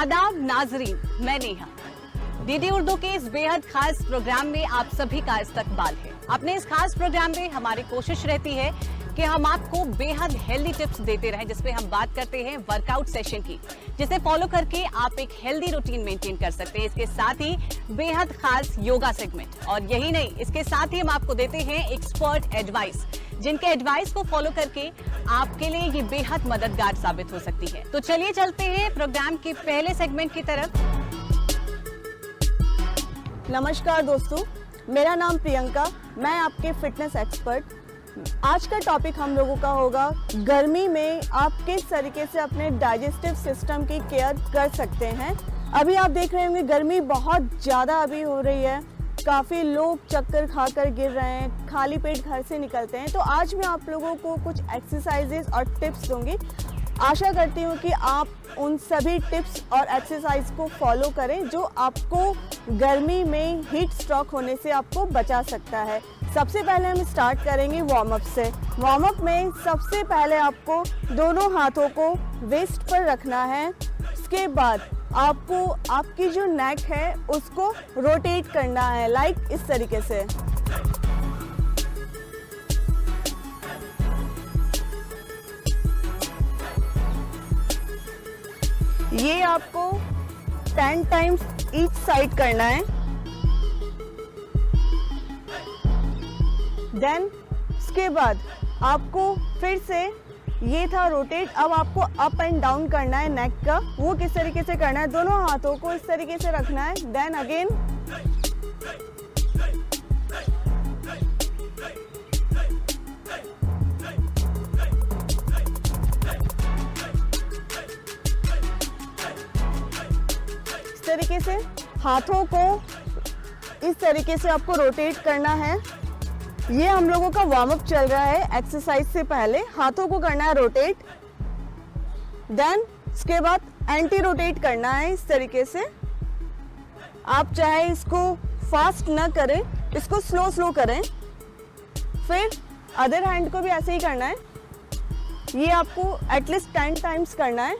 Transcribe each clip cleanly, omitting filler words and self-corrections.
आदाब नाजरीन, मैं नेहा। डीडी उर्दू के इस बेहद खास प्रोग्राम में आप सभी का इस्तकबाल है। अपने इस खास प्रोग्राम में हमारी कोशिश रहती है कि हम आपको बेहद हेल्दी टिप्स देते रहें, जिसपे हम बात करते हैं वर्कआउट सेशन की, जिसे फॉलो करके आप एक हेल्दी रूटीन मेंटेन कर सकते हैं। इसके साथ ही बेहद खास योगा सेगमेंट, और यही नहीं, इसके साथ ही हम आपको देते हैं एक्सपर्ट एडवाइस, जिनके एडवाइस को फॉलो करके आपके लिए ये बेहद मददगार साबित हो सकती है। तो चलिए चलते हैं प्रोग्राम के पहले सेगमेंट की तरफ। नमस्कार दोस्तों, मेरा नाम प्रियंका, मैं आपके फिटनेस एक्सपर्ट। आज का टॉपिक हम लोगों का होगा गर्मी में आप किस तरीके से अपने डाइजेस्टिव सिस्टम की केयर कर सकते हैं। अभी आप देख रहे होंगे गर्मी बहुत ज़्यादा अभी हो रही है, काफ़ी लोग चक्कर खाकर गिर रहे हैं, खाली पेट घर से निकलते हैं। तो आज मैं आप लोगों को कुछ एक्सरसाइजेज और टिप्स दूंगी। आशा करती हूँ कि आप उन सभी टिप्स और एक्सरसाइज को फॉलो करें जो आपको गर्मी में हीट स्ट्रोक होने से आपको बचा सकता है। सबसे पहले हम स्टार्ट करेंगे वार्म अप से। वार्म अप में सबसे पहले आपको दोनों हाथों को वेस्ट पर रखना है। उसके बाद आपको आपकी जो नेक है उसको रोटेट करना है, लाइक इस तरीके से। ये आपको 10 टाइम्स ईच साइड करना है। देन उसके बाद आपको फिर से ये था रोटेट, अब आपको अप एंड डाउन करना है नेक का। वो किस तरीके से करना है, दोनों हाथों को इस तरीके से रखना है। देन अगेन इस तरीके से हाथों को इस तरीके से आपको रोटेट करना है। ये हम लोगों का वार्म अप चल रहा है। एक्सरसाइज से पहले हाथों को करना है रोटेट, देन उसके बाद एंटी रोटेट करना है इस तरीके से। आप चाहे इसको फास्ट ना करें, इसको स्लो स्लो करें। फिर अदर हैंड को भी ऐसे ही करना है। ये आपको एटलीस्ट 10 टाइम्स करना है।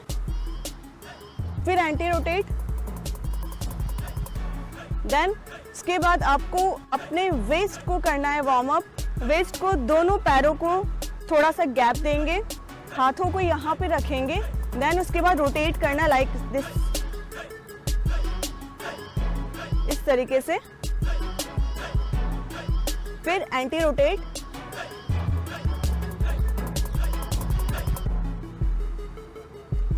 फिर एंटी रोटेट, देन उसके बाद आपको अपने वेस्ट को करना है वार्म अप। वेस्ट को दोनों पैरों को थोड़ा सा गैप देंगे, हाथों को यहाँ पे रखेंगे। देन उसके बाद रोटेट करना लाइक दिस, इस तरीके से। फिर एंटी रोटेट,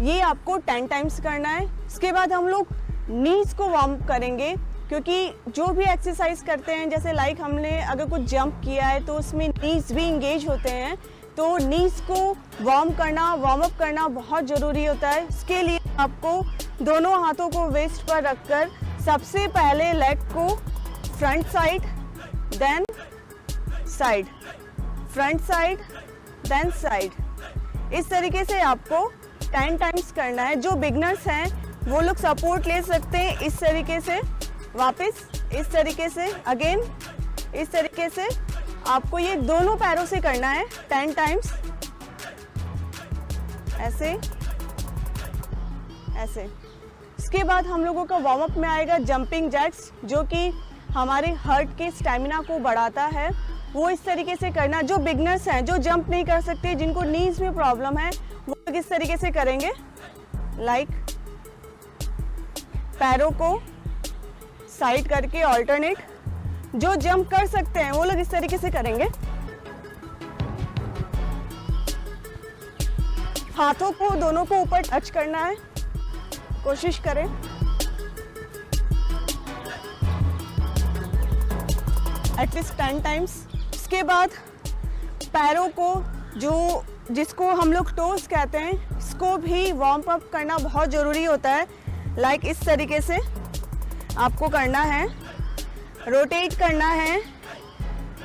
ये आपको 10 टाइम्स करना है। उसके बाद हम लोग नीज को वार्म अप करेंगे, क्योंकि जो भी एक्सरसाइज करते हैं, जैसे लाइक हमने अगर कुछ जंप किया है तो उसमें नीज भी इंगेज होते हैं, तो नीज को वार्म अप करना बहुत ज़रूरी होता है। इसके लिए आपको दोनों हाथों को वेस्ट पर रखकर सबसे पहले लेग को front side, then side, front side, then side, इस तरीके से आपको 10 टाइम्स करना है। जो बिगनर्स हैं वो लोग सपोर्ट ले सकते हैं इस तरीके से, वापस इस तरीके से, अगेन इस तरीके से। आपको ये दोनों पैरों से करना है 10 टाइम्स, ऐसे ऐसे। इसके बाद हम लोगों का वार्म अप में आएगा जंपिंग जैक्स, जो कि हमारे हार्ट के स्टेमिना को बढ़ाता है। वो इस तरीके से करना। जो बिगनर्स हैं, जो जंप नहीं कर सकते, जिनको नीज में प्रॉब्लम है, वो लोग इस तरीके से करेंगे, लाइक पैरों को साइड करके ऑल्टरनेट। जो जंप कर सकते हैं वो लोग इस तरीके से करेंगे। हाथों को दोनों को ऊपर टच करना है, कोशिश करें। At least 10 times. इसके बाद पैरों को, जो जिसको हम लोग टोस कहते हैं, इसको भी वार्म अप करना बहुत ज़रूरी होता है। लाइक इस तरीके से आपको करना है, रोटेट करना है,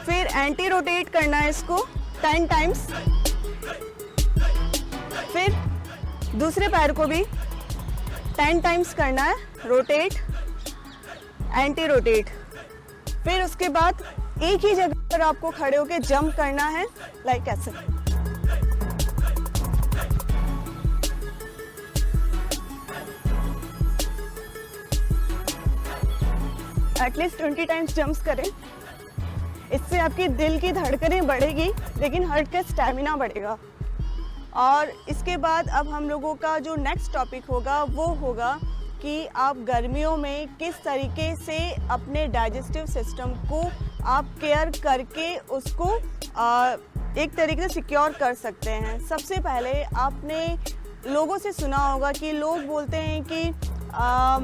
फिर एंटी रोटेट करना है इसको 10 टाइम्स। फिर दूसरे पैर को भी 10 टाइम्स करना है, रोटेट, एंटी रोटेट। फिर उसके बाद एक ही जगह पर आपको खड़े होकर जंप करना है, लाइक ऐसे। एटलीस्ट 20 टाइम्स जंप्स करें। इससे आपकी दिल की धड़कनें बढ़ेगी, लेकिन हार्ट का स्टैमिना बढ़ेगा। और इसके बाद अब हम लोगों का जो नेक्स्ट टॉपिक होगा वो होगा कि आप गर्मियों में किस तरीके से अपने डाइजेस्टिव सिस्टम को आप केयर करके उसको एक तरीके से सिक्योर कर सकते हैं। सबसे पहले आपने लोगों से सुना होगा कि लोग बोलते हैं कि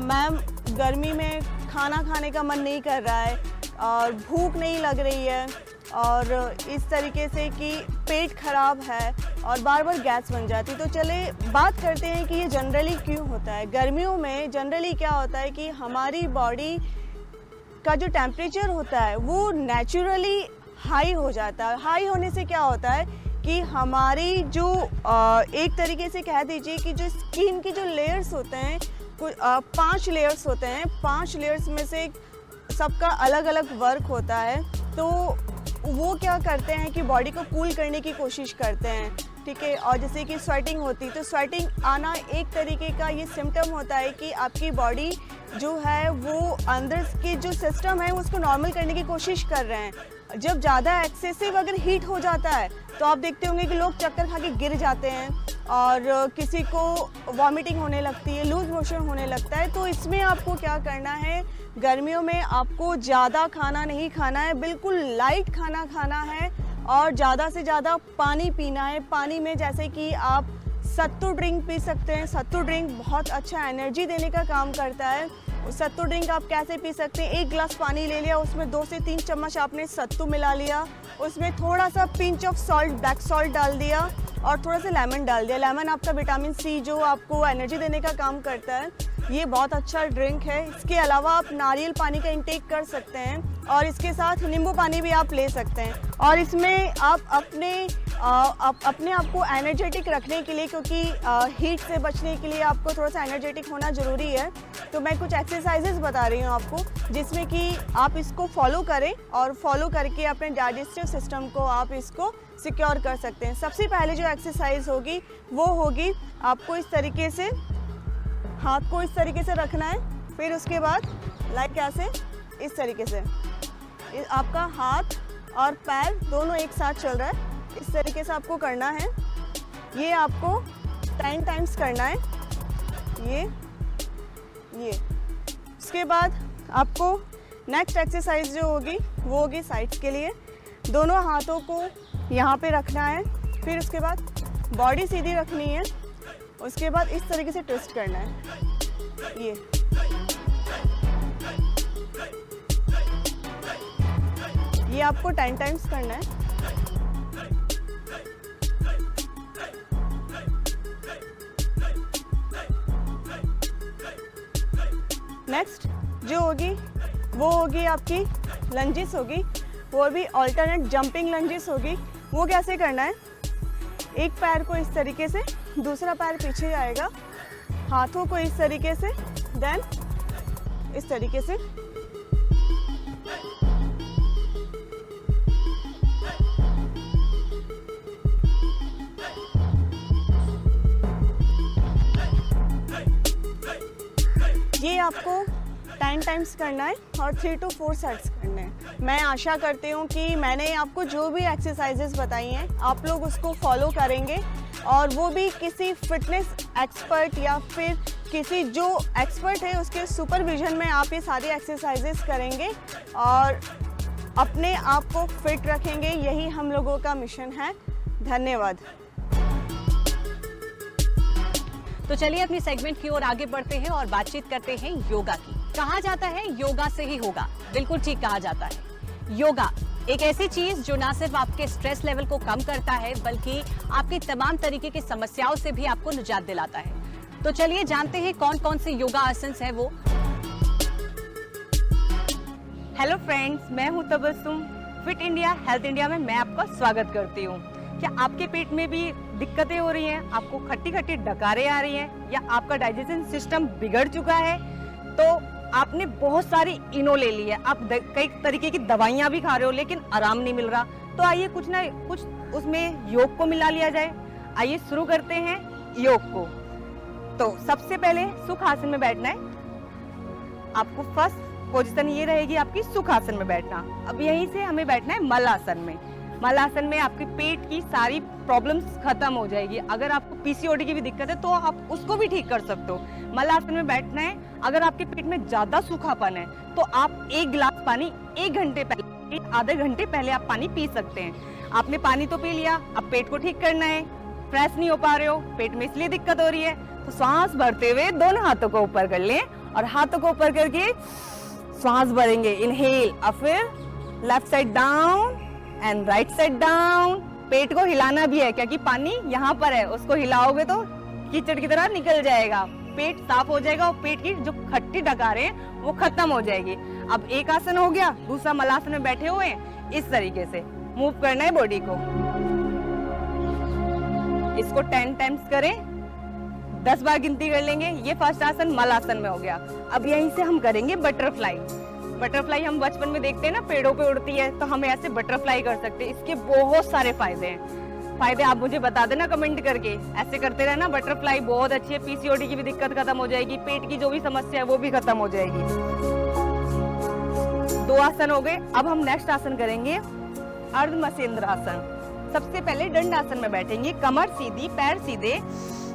मैम गर्मी में खाना खाने का मन नहीं कर रहा है और भूख नहीं लग रही है और इस तरीके से कि पेट खराब है और बार बार गैस बन जाती। तो चले बात करते हैं कि ये जनरली क्यों होता है। गर्मियों में जनरली क्या होता है कि हमारी बॉडी का जो टेम्परेचर होता है वो नेचुरली हाई हो जाता है। हाई होने से क्या होता है कि हमारी जो एक तरीके से कह दीजिए कि जो स्किन की जो लेयर्स होते हैं, 5 लेयर्स होते हैं, 5 लेयर्स में से सबका अलग अलग वर्क होता है। तो वो क्या करते हैं कि बॉडी को कूल करने की कोशिश करते हैं, ठीक है। और जैसे कि स्वेटिंग होती, तो स्वेटिंग आना एक तरीके का ये सिम्टम होता है कि आपकी बॉडी जो है वो अंदर की जो सिस्टम है उसको नॉर्मल करने की कोशिश कर रहे हैं। जब ज़्यादा एक्सेसिव अगर हीट हो जाता है तो आप देखते होंगे कि लोग चक्कर खा के गिर जाते हैं और किसी को वॉमिटिंग होने लगती है, लूज मोशन होने लगता है। तो इसमें आपको क्या करना है, गर्मियों में आपको ज़्यादा खाना नहीं खाना है, बिल्कुल लाइट खाना खाना है और ज़्यादा से ज़्यादा पानी पीना है। पानी में जैसे कि आप सत्तू ड्रिंक पी सकते हैं। सत्तू ड्रिंक बहुत अच्छा एनर्जी देने का काम करता है। सत्तू ड्रिंक आप कैसे पी सकते हैं, 1 गिलास पानी ले लिया, उसमें 2 से 3 चम्मच आपने सत्तू मिला लिया, उसमें थोड़ा सा pinch of salt, black salt डाल दिया और थोड़ा सा लेमन डाल दिया। लेमन आपका विटामिन सी जो आपको एनर्जी देने का काम करता है, ये बहुत अच्छा ड्रिंक है। इसके अलावा आप नारियल पानी का इंटेक कर सकते हैं और इसके साथ नींबू पानी भी आप ले सकते हैं। और इसमें आप अपने आप को एनर्जेटिक रखने के लिए, क्योंकि हीट से बचने के लिए आपको थोड़ा सा एनर्जेटिक होना ज़रूरी है, तो मैं कुछ एक्सरसाइजेस बता रही हूँ आपको, जिसमें कि आप इसको फॉलो करें और फॉलो करके अपने डाइजेस्टिव सिस्टम को आप इसको सिक्योर कर सकते हैं। सबसे पहले जो एक्सरसाइज होगी वो होगी, आपको इस तरीके से हाथ को इस तरीके से रखना है, फिर उसके बाद लाइक कैसे, इस तरीके से आपका हाथ और पैर दोनों एक साथ चल रहा है, इस तरीके से आपको करना है। ये आपको 10 टाइम्स करना है, ये। उसके बाद आपको नेक्स्ट एक्सरसाइज जो होगी वो होगी साइड्स के लिए। दोनों हाथों को यहाँ पे रखना है, फिर उसके बाद बॉडी सीधी रखनी है, उसके बाद इस तरीके से ट्विस्ट करना है, ये आपको 10 टाइम्स करना है। नेक्स्ट जो होगी वो होगी आपकी लंजेस होगी, वो भी अल्टरनेट जंपिंग लंजेस होगी। वो कैसे करना है, एक पैर को इस तरीके से, दूसरा पैर पीछे जाएगा, हाथों को इस तरीके से, देन इस तरीके से। ये आपको 10 टाइम्स करना है और 3 to 4 सेट्स करने हैं। मैं आशा करती हूँ कि मैंने आपको जो भी एक्सरसाइजेस बताई हैं आप लोग उसको फॉलो करेंगे और वो भी किसी फिटनेस एक्सपर्ट या फिर किसी जो एक्सपर्ट है उसके सुपरविजन में आप ये सारी एक्सरसाइजेस करेंगे और अपने आप को फिट रखेंगे। यही हम लोगों का मिशन है। धन्यवाद। तो चलिए अपनी सेगमेंट की ओर आगे बढ़ते हैं और बातचीत करते हैं योगा की। कहा जाता है योगा से ही होगा, बिल्कुल ठीक कहा जाता है। योगा एक ऐसी चीज जो ना सिर्फ आपके स्ट्रेस लेवल को कम करता है बल्कि आपकी तमाम तरीके की समस्याओं से भी आपको निजात दिलाता है। तो चलिए जानते हैं कौन कौन से योगा आसन्स है वो। हेलो फ्रेंड्स, मैं हूं Tabassum. Fit India health India में मैं आपका स्वागत करती हूं। क्या आपके पेट में भी दिक्कतें हो रही हैं, आपको खट्टी खट्टी डकारें आ रही हैं या आपका डाइजेशन सिस्टम बिगड़ चुका है, तो आपने बहुत सारी इनो ले ली है, आप कई तरीके की दवाइयां भी खा रहे हो लेकिन आराम नहीं मिल रहा, तो आइए कुछ ना कुछ उसमें योग को मिला लिया जाए। आइए शुरू करते हैं योग को। तो सबसे पहले सुखासन में बैठना है। आपको फर्स्ट पोजीशन ये रहेगी आपकी सुखासन में बैठना। अब यहीं से हमें बैठना है मलासन में। मलासन में आपके पेट की सारी प्रॉब्लम्स खत्म हो जाएगी। अगर आपको पीसीओडी की भी दिक्कत है तो आप उसको भी ठीक कर सकते हो। मलासन में बैठना है। अगर आपके पेट में ज्यादा सूखापन है तो आप 1 गिलास पानी 1 घंटे पहले, आधे घंटे पहले आप पानी पी सकते हैं। आपने पानी तो पी लिया, अब पेट को ठीक करना है। फ्रेश नहीं हो पा रहे हो, पेट में इसलिए दिक्कत हो रही है, तो सांस भरते हुए दोनों हाथों को ऊपर कर लें और हाथों को ऊपर करके सांस भरेंगे। इनहेल, और फिर left side down and right side down. पेट को हिलाना भी है क्योंकि पानी यहाँ पर है, उसको हिलाओगे तो कीचड़ की तरह निकल जाएगा, पेट साफ हो जाएगा और पेट की जो खट्टी डकारें हैं वो खत्म हो जाएगी। अब एक आसन हो गया, दूसरा मलासन में बैठे हुए हैं। इस तरीके से मूव करना है बॉडी को। इसको 10 टाइम्स करें, 10 बार गिनती कर लेंगे। ये फर्स्ट आसन मलासन में हो गया। अब यहीं से हम करेंगे बटरफ्लाई। बटरफ्लाई हम बचपन में देखते हैं ना, पेड़ों पे उड़ती है, तो हम ऐसे बटरफ्लाई कर सकते हैं। इसके बहुत सारे फायदे हैं। फायदे आप मुझे बता देना कमेंट करके। ऐसे करते रहना। बटरफ्लाई बहुत अच्छी है, पीसीओडी की भी दिक्कत खत्म हो जाएगी, पेट की जो भी समस्या है वो भी खत्म हो जाएगी। 2 आसन हो गए। अब हम नेक्स्ट आसन करेंगे अर्ध मसेंद्र आसन। सबसे पहले दंडासन में बैठेंगे, कमर सीधी, पैर सीधे,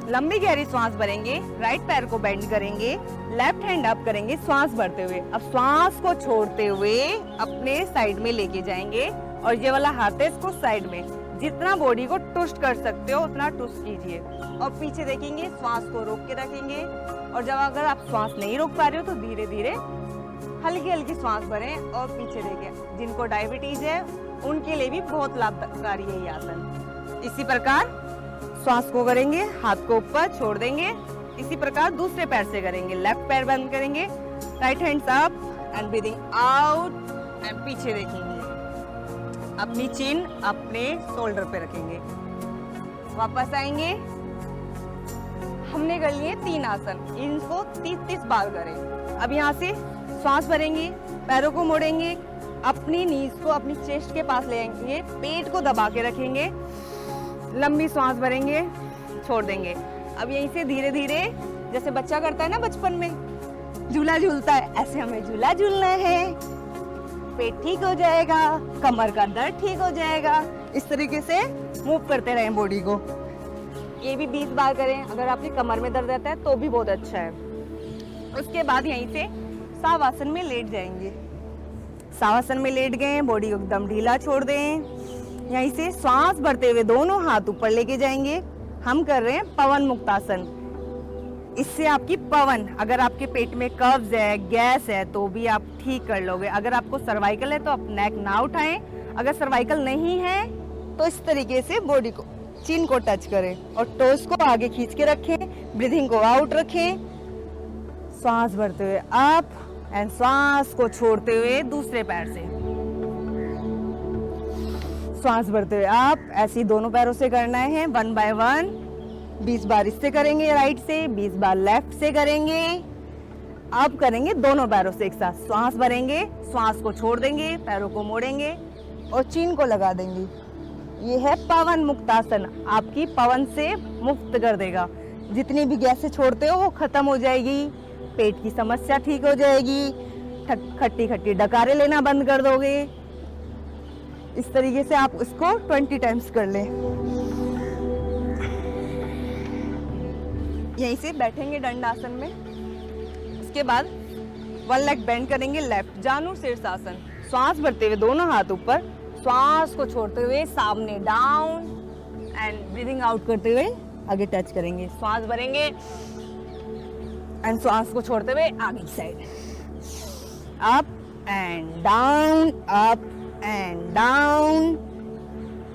लंबी गहरी सांस भरेंगे, राइट पैर को बेंड करेंगे, लेफ्ट हैंड अप करेंगे सांस भरते हुए। अब सांस को छोड़ते हुए अपने साइड में लेके जाएंगे और ये वाला हाथ है इसको साइड में। जितना बॉडी को ट्विस्ट कर सकते हो उतना ट्विस्ट कीजिए और पीछे देखेंगे, सांस को रोक के रखेंगे। और जब अगर आप सांस नहीं रोक पा रहे हो तो धीरे धीरे हल्की हल्की सांस भरें और पीछे देखें। जिनको डायबिटीज है उनके लिए भी बहुत लाभकारी है ये आसन। इसी प्रकार सांस को करेंगे, हाथ को ऊपर छोड़ देंगे। इसी प्रकार दूसरे पैर से करेंगे, लेफ्ट पैर बंद करेंगे, right hands up and breathing out and पीछे देखेंगे। अपनी चिन अपने शोल्डर पे रखेंगे, वापस आएंगे। हमने कर लिए 3 आसन, इनको 30-30 बार करें। अब यहाँ से सांस भरेंगे, पैरों को मोड़ेंगे, अपनी नीज को अपनी चेस्ट के पास ले आएंगे, पेट को दबा के रखेंगे, लंबी सांस भरेंगे, छोड़ देंगे। अब यहीं से धीरे धीरे, जैसे बच्चा करता है ना बचपन में, झूला झूलता है, ऐसे हमें झूला झूलना है। पेट ठीक हो जाएगा, कमर का दर्द ठीक हो जाएगा। इस तरीके से मूव करते रहें बॉडी को। ये भी 20 बार करें। अगर आपकी कमर में दर्द रहता है तो भी बहुत अच्छा है। उसके बाद यहीं से सावासन में लेट जाएंगे। सावासन में लेट गए, बॉडी को एकदम ढीला छोड़ दें। यहीं से सांस भरते हुए दोनों हाथ ऊपर लेके जाएंगे। हम कर रहे हैं पवन मुक्तासन। इससे आपकी पवन, अगर आपके पेट में कब्ज है, गैस है तो भी आप ठीक कर लोगे। अगर आपको सर्वाइकल है तो आप नेक ना उठाएं। अगर सर्वाइकल नहीं है तो इस तरीके से बॉडी को, चिन को टच करें और टोस को आगे खींच के रखें, ब्रीदिंग को आउट रखें, सांस भरते हुए अप एंड सांस को छोड़ते हुए दूसरे पैर से, सांस भरते हुए अप। ऐसे ही दोनों पैरों से करना है 1 बाय 1। 20 बार इससे करेंगे राइट से, 20 बार लेफ्ट से करेंगे। अब करेंगे दोनों पैरों से एक साथ। सांस भरेंगे, सांस को छोड़ देंगे, पैरों को मोड़ेंगे और चीन को लगा देंगे। ये है पवन मुक्तासन, आपकी पवन से मुक्त कर देगा। जितनी भी गैसें छोड़ते हो वो खत्म हो जाएगी, पेट की समस्या ठीक हो जाएगी, खट्टी खट्टी डकारे लेना बंद कर दोगे। इस तरीके से आप इसको 20 टाइम्स कर लें। यहीं से बैठेंगे दंडासन में। इसके बाद 1 लेग बेंड करेंगे, लेफ्ट जानु शीर्षासन। सांस भरते हुए दोनों हाथ ऊपर, सांस को छोड़ते हुए सामने डाउन एंड ब्रीदिंग आउट करते हुए आगे टच करेंगे। सांस भरेंगे एंड सांस को छोड़ते हुए आगे की side, up and down, up and down.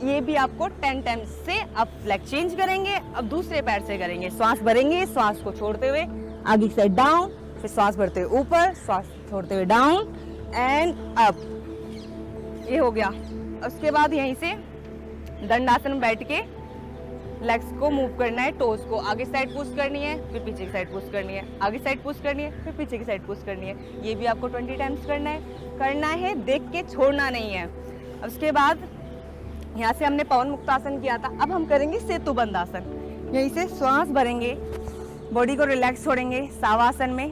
ये भी आपको 10 टाइम्स से अब लेग चेंज करेंगे। अब दूसरे पैर से करेंगे। सांस भरेंगे, सांस को छोड़ते हुए आगे की साइड डाउन, फिर सांस भरते हुए ऊपर, सांस छोड़ते हुए डाउन एंड अप। ये हो गया। उसके बाद यहीं से दंडासन में बैठ के लेग्स को मूव करना है। टोस को आगे साइड पुश करनी है, फिर पीछे की साइड पुश करनी है, आगे साइड पुश करनी है, फिर पीछे की साइड पुश करनी है। ये भी आपको 20 टाइम्स करना है, देख के छोड़ना नहीं है। उसके बाद यहाँ से हमने पवन मुक्तासन किया था, अब हम करेंगे सेतु बंद आसन। यहीं से सांस भरेंगे, बॉडी को रिलैक्स छोड़ेंगे। सावासन में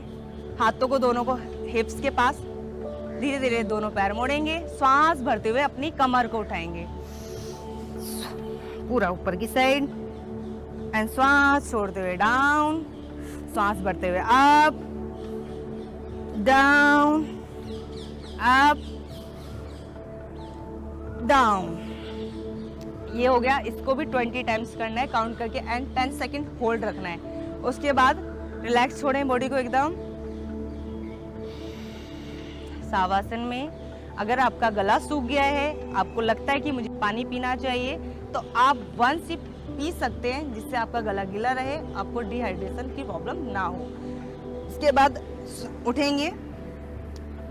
हाथों को दोनों को हिप्स के पास, धीरे धीरे दोनों पैर मोड़ेंगे, श्वास भरते हुए अपनी कमर को उठाएंगे पूरा ऊपर की साइड एंड श्वास छोड़ते हुए डाउन, श्वास भरते हुए अप डाउन अप डाउन। ये हो गया। इसको भी 20 टाइम्स करना है काउंट करके एंड 10 सेकंड होल्ड रखना है। उसके बाद रिलैक्स छोड़ें बॉडी को एकदम। सावासन में अगर आपका गला सूख गया है, आपको लगता है कि मुझे पानी पीना चाहिए, तो आप 1 सिप पी सकते हैं जिससे आपका गला गीला रहे, आपको डिहाइड्रेशन की प्रॉब्लम ना हो। इसके बाद उठेंगे,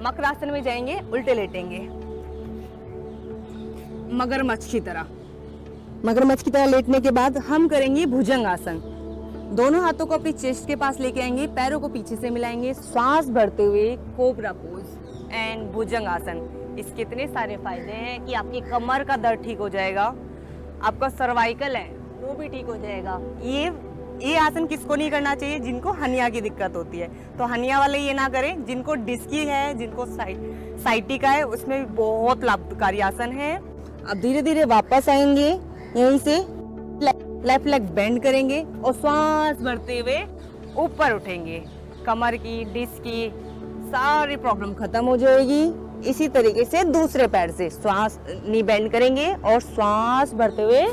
मकरासन में जाएंगे, उल्टे लेटेंगे मगरमच्छ की तरह। मगरमच्छ की तरह लेटने के बाद हम करेंगे भुजंगासन। दोनों हाथों को अपनी चेस्ट के पास लेके आएंगे, पैरों को पीछे से मिलाएंगे, श्वास भरते हुए कोबरा पोज एंड भुजंगासन। इसके इतने सारे फायदे हैं कि आपकी कमर का दर्द ठीक हो जाएगा, आपका सर्वाइकल है वो भी ठीक हो जाएगा। ये आसन किसको नहीं करना चाहिए? जिनको हनिया की दिक्कत होती है, तो हनिया वाले ये ना करें। जिनको डिस्की है, जिनको साइटिका है, उसमें भी बहुत लाभकारी आसन है। अब धीरे धीरे वापस आएंगे, यहीं से लेफ्ट लेग बेंड करेंगे और श्वास भरते हुए ऊपर उठेंगे। कमर की, डिस्क की सारी प्रॉब्लम खत्म हो जाएगी। इसी तरीके से दूसरे पैर से श्वास नी बेंड करेंगे और श्वास भरते हुए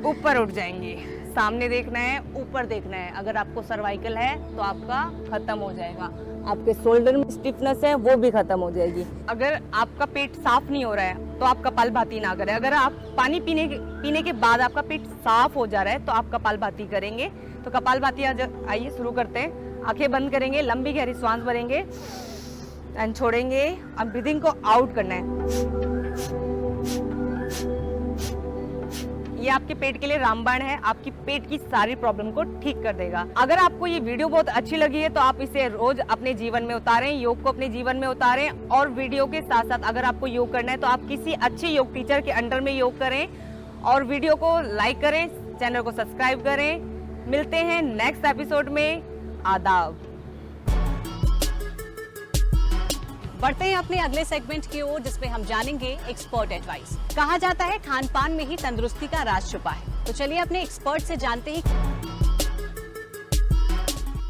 ऊपर उठ जाएंगे। सामने देखना है, ऊपर देखना है। अगर आपको सर्वाइकल है तो आपका खत्म हो जाएगा। आपके शोल्डर में स्टिफनेस है वो भी खत्म हो जाएगी। अगर आपका पेट साफ नहीं हो रहा है तो आप कपालभाति ना करें। अगर आप पानी पीने के बाद आपका पेट साफ हो जा रहा है तो आप कपालभाति करेंगे। तो कपालभाति आइए शुरू करते हैं। आंखें बंद करेंगे, लंबी गहरी सांस भरेंगे एंड छोड़ेंगे। अब ब्रीदिंग को आउट करना है। ये आपके पेट के लिए रामबाण है, आपकी पेट की सारी प्रॉब्लम को ठीक कर देगा। अगर आपको ये वीडियो बहुत अच्छी लगी है तो आप इसे रोज अपने जीवन में उतारें, योग को अपने जीवन में उतारें। और वीडियो के साथ साथ अगर आपको योग करना है तो आप किसी अच्छे योग टीचर के अंडर में योग करें और वीडियो को लाइक करें, चैनल को सब्सक्राइब करें। मिलते हैं नेक्स्ट एपिसोड में। आदाब। बढ़ते हैं अपने अगले सेगमेंट की ओर, जिसमें हम जानेंगे एक्सपर्ट एडवाइस। कहा जाता है खान पान में ही तंदुरुस्ती का राज छुपा है, तो चलिए अपने एक्सपर्ट से जानते हैं।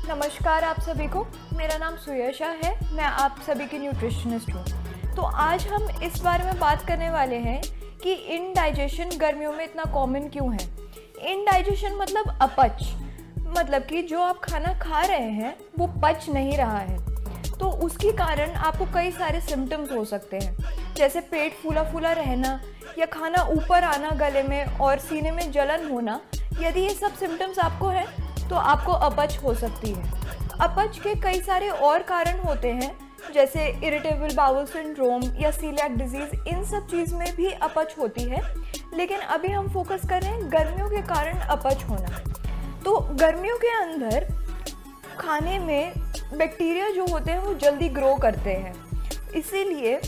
नमस्कार आप सभी को, मेरा नाम सुयशा है, मैं आप सभी की न्यूट्रिशनिस्ट हूँ। तो आज हम इस बारे में बात करने वाले हैं कि इनडाइजेशन गर्मियों में इतना कॉमन क्यों है। इनडाइजेशन मतलब अपच, मतलब कि जो आप खाना खा रहे हैं वो पच नहीं रहा है। तो उसके कारण आपको कई सारे सिम्टम्स हो सकते हैं, जैसे पेट फूला फूला रहना या खाना ऊपर आना गले में और सीने में जलन होना। यदि ये सब सिम्टम्स आपको हैं तो आपको अपच हो सकती है। अपच के कई सारे और कारण होते हैं, जैसे इरिटेबल बाउल सिंड्रोम या सीलियाक डिजीज़। इन सब चीज़ में भी अपच होती है, लेकिन अभी हम फोकस कर रहे हैं गर्मियों के कारण अपच होना। तो गर्मियों के अंदर खाने में बैक्टीरिया जो होते हैं वो जल्दी ग्रो करते हैं, इसीलिए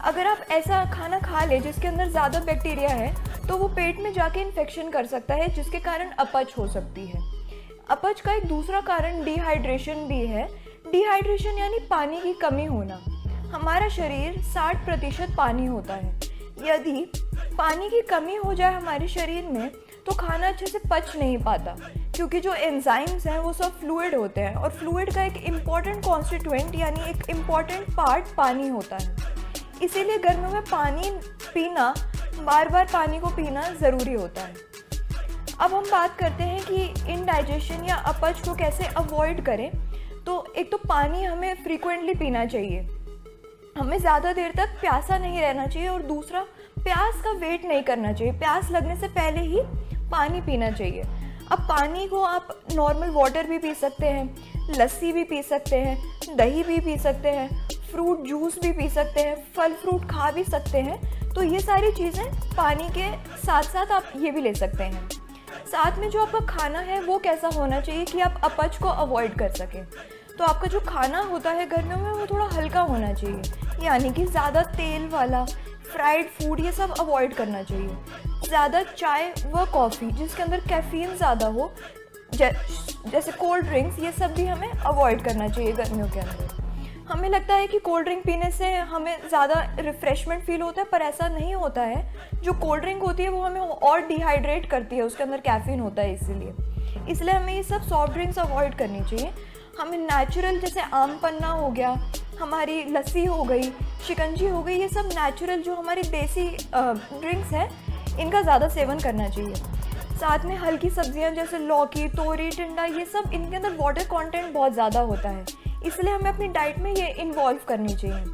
अगर आप ऐसा खाना खा ले जिसके अंदर ज़्यादा बैक्टीरिया है तो वो पेट में जाके इन्फेक्शन कर सकता है, जिसके कारण अपच हो सकती है। अपच का एक दूसरा कारण डिहाइड्रेशन भी है। डिहाइड्रेशन यानी पानी की कमी होना। हमारा शरीर 60% पानी होता है। यदि पानी की कमी हो जाए हमारे शरीर में तो खाना अच्छे से पच नहीं पाता, क्योंकि जो एंजाइम्स हैं वो सब फ्लूइड होते हैं और फ्लूइड का एक इम्पॉर्टेंट कॉन्स्टिट्यूएंट यानी एक इम्पॉर्टेंट पार्ट पानी होता है। इसीलिए गर्मियों में पानी पीना, बार बार पानी को पीना ज़रूरी होता है। अब हम बात करते हैं कि इनडाइजेशन या अपच को कैसे अवॉइड करें। तो एक तो पानी हमें फ्रीक्वेंटली पीना चाहिए, हमें ज़्यादा देर तक प्यासा नहीं रहना चाहिए, और दूसरा प्यास का वेट नहीं करना चाहिए। प्यास लगने से पहले ही पानी पीना चाहिए। अब पानी को आप नॉर्मल वाटर भी पी सकते हैं, लस्सी भी पी सकते हैं, दही भी पी सकते हैं, फ्रूट जूस भी पी सकते हैं, फल फ्रूट खा भी सकते हैं। तो ये सारी चीज़ें पानी के साथ साथ आप ये भी ले सकते हैं। साथ में जो आपका खाना है वो कैसा होना चाहिए कि आप अपच को अवॉइड कर सकें। तो आपका जो खाना होता है गर्मियों में वो थोड़ा हल्का होना चाहिए, यानी कि ज़्यादा तेल वाला फ्राइड फूड ये सब अवॉइड करना चाहिए। ज़्यादा चाय व कॉफ़ी जिसके अंदर कैफ़ीन ज़्यादा हो, जैसे कोल्ड ड्रिंक्स, ये सब भी हमें अवॉइड करना चाहिए गर्मियों के अंदर। हमें लगता है कि कोल्ड ड्रिंक पीने से हमें ज़्यादा रिफ़्रेशमेंट फील होता है, पर ऐसा नहीं होता है। जो कोल्ड ड्रिंक होती है वो हमें और डिहाइड्रेट करती है, उसके अंदर कैफ़ीन होता है, इसलिए हमें ये सब सॉफ्ट ड्रिंक्स अवॉइड करनी चाहिए। हमें नेचुरल, जैसे आम पन्ना हो गया, हमारी लस्सी हो गई, शिकंजी हो गई, ये सब नेचुरल जो हमारी देसी ड्रिंक्स हैं, इनका ज़्यादा सेवन करना चाहिए। साथ में हल्की सब्जियां जैसे लौकी, तोरी, टिंडा, ये सब, इनके अंदर वाटर कंटेंट बहुत ज़्यादा होता है, इसलिए हमें अपनी डाइट में ये इन्वॉल्व करनी चाहिए।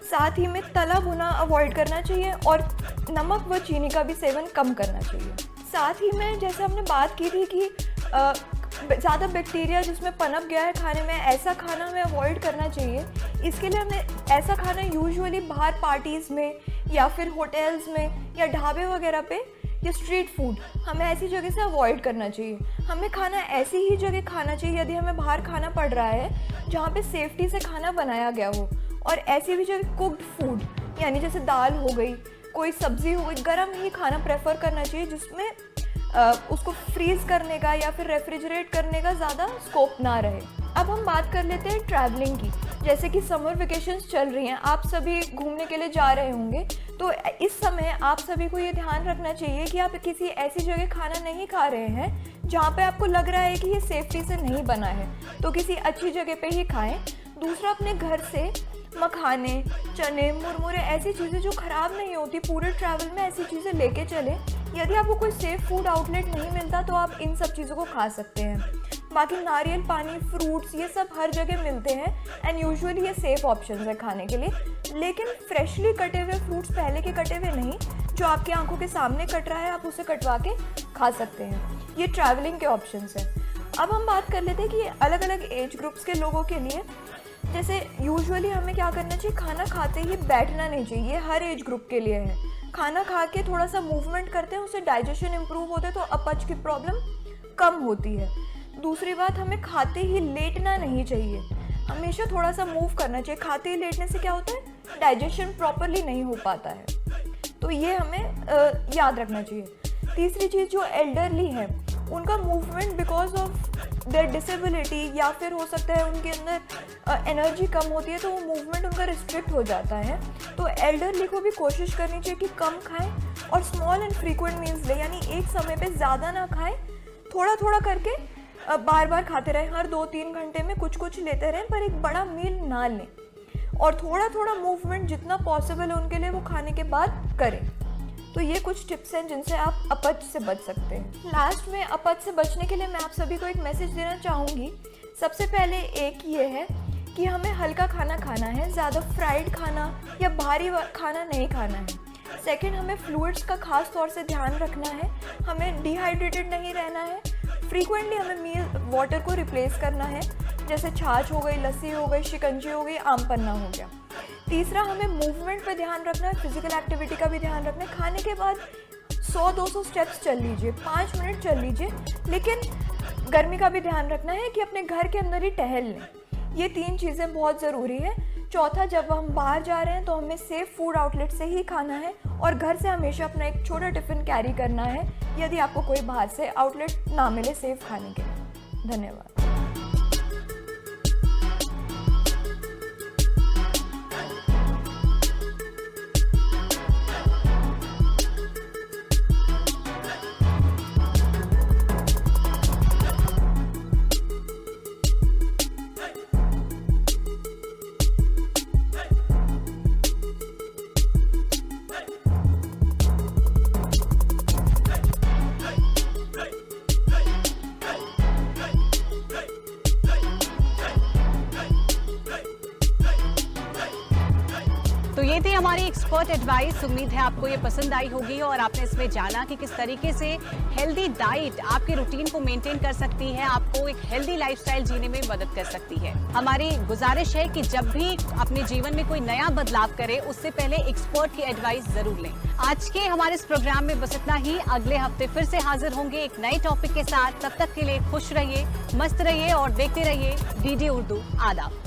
साथ ही में तला भुना अवॉइड करना चाहिए और नमक व चीनी का भी सेवन कम करना चाहिए। साथ ही में जैसे हमने बात की थी कि ज़्यादा बैक्टीरिया जिसमें पनप गया है खाने में, ऐसा खाना हमें अवॉइड करना चाहिए। इसके लिए हमें ऐसा खाना यूजुअली बाहर पार्टीज़ में या फिर होटल्स में या ढाबे वगैरह पे या स्ट्रीट फूड, हमें ऐसी जगह से अवॉइड करना चाहिए। हमें खाना ऐसी ही जगह खाना चाहिए यदि हमें बाहर खाना पड़ रहा है जहाँ पे सेफ्टी से खाना बनाया गया हो, और ऐसी भी जगह कुक्ड फूड, यानी जैसे दाल हो गई, कोई सब्ज़ी हो गई, गर्म ही खाना प्रेफर करना चाहिए, जिसमें उसको फ्रीज़ करने का या फिर रेफ्रिजरेट करने का ज़्यादा स्कोप ना रहे। अब हम बात कर लेते हैं ट्रैवलिंग की। जैसे कि समर वेकेशंस चल रही हैं, आप सभी घूमने के लिए जा रहे होंगे, तो इस समय आप सभी को ये ध्यान रखना चाहिए कि आप किसी ऐसी जगह खाना नहीं खा रहे हैं जहाँ पे आपको लग रहा है कि ये सेफ्टी से नहीं बना है, तो किसी अच्छी जगह पे ही खाएं। दूसरा, अपने घर से मखाने, चने, मुरमुरे, ऐसी चीज़ें जो ख़राब नहीं होती, पूरे ट्रैवल में ऐसी चीज़ें लेके चलें। यदि आपको कोई सेफ़ फूड आउटलेट नहीं मिलता तो आप इन सब चीज़ों को खा सकते हैं। बाकी नारियल पानी, फ्रूट्स, ये सब हर जगह मिलते हैं एंड यूजुअली ये सेफ़ ऑप्शन है खाने के लिए, लेकिन फ्रेशली कटे हुए फ्रूट्स, पहले के कटे हुए नहीं, जो आपकी आंखों के सामने कट रहा है आप उसे कटवा के खा सकते हैं। ये ट्रैवलिंग के ऑप्शंस हैं। अब हम बात कर लेते हैं कि अलग अलग एज ग्रुप्स के लोगों के लिए, जैसे यूजुअली हमें क्या करना चाहिए, खाना खाते ही बैठना नहीं चाहिए, ये हर एज ग्रुप के लिए है। खाना खा के थोड़ा सा मूवमेंट करते हैं, उससे डाइजेशन इम्प्रूव होता है, तो अपच की प्रॉब्लम कम होती है। दूसरी बात, हमें खाते ही लेटना नहीं चाहिए, हमेशा थोड़ा सा मूव करना चाहिए। खाते ही लेटने से क्या होता है, डाइजेशन प्रॉपरली नहीं हो पाता है, तो ये हमें याद रखना चाहिए। तीसरी चीज़, जो एल्डरली है उनका movement because of their disability, या फिर हो सकता है उनके अंदर एनर्जी कम होती है, तो वो मूवमेंट उनका रिस्ट्रिक्ट हो जाता है, तो एल्डरली को भी कोशिश करनी चाहिए कि कम खाएं और स्मॉल एंड फ्रीक्वेंट मील्स लें, यानी एक समय पे ज़्यादा ना खाएं, थोड़ा थोड़ा करके बार बार खाते रहें, हर 2-3 घंटे में कुछ कुछ लेते रहें, पर एक बड़ा मील ना लें, और थोड़ा थोड़ा मूवमेंट जितना पॉसिबल है उनके लिए वो खाने के बाद करें। तो ये कुछ टिप्स हैं जिनसे आप अपच से बच सकते हैं। लास्ट में अपच से बचने के लिए मैं आप सभी को एक मैसेज देना चाहूँगी। सबसे पहले एक ये है कि हमें हल्का खाना खाना है, ज़्यादा फ्राइड खाना या भारी खाना नहीं खाना है। सेकंड, हमें फ्लूइड्स का खास तौर से ध्यान रखना है, हमें डिहाइड्रेटेड नहीं रहना है, फ्रीक्वेंटली हमें मील वाटर को रिप्लेस करना है, जैसे छाछ हो गई, लस्सी हो गई, शिकंजी हो गई, आम पन्ना हो गया। तीसरा, हमें मूवमेंट पे ध्यान रखना है, फिजिकल एक्टिविटी का भी ध्यान रखना है। खाने के बाद 100-200 स्टेप्स चल लीजिए, 5 मिनट चल लीजिए, लेकिन गर्मी का भी ध्यान रखना है कि अपने घर के अंदर ही टहल लें। ये 3 चीज़ें बहुत ज़रूरी है। चौथा, जब हम बाहर जा रहे हैं तो हमें सेफ़ फूड आउटलेट से ही खाना है, और घर से हमेशा अपना एक छोटा टिफ़िन कैरी करना है यदि आपको कोई बाहर से आउटलेट ना मिले सेफ़ खाने के लिए। धन्यवाद। तो ये थी हमारी एक्सपर्ट एडवाइस। उम्मीद है आपको ये पसंद आई होगी और आपने इसमें जाना कि किस तरीके से हेल्दी डाइट आपके रूटीन को मेंटेन कर सकती है, आपको एक हेल्दी लाइफस्टाइल जीने में मदद कर सकती है। हमारी गुजारिश है कि जब भी अपने जीवन में कोई नया बदलाव करें उससे पहले एक्सपर्ट की एडवाइस जरूर लें। आज के हमारे इस प्रोग्राम में बस इतना ही। अगले हफ्ते फिर से हाजिर होंगे एक नए टॉपिक के साथ। तब तक के लिए खुश रहिए, मस्त रहिए और देखते रहिए DD उर्दू। आदाब।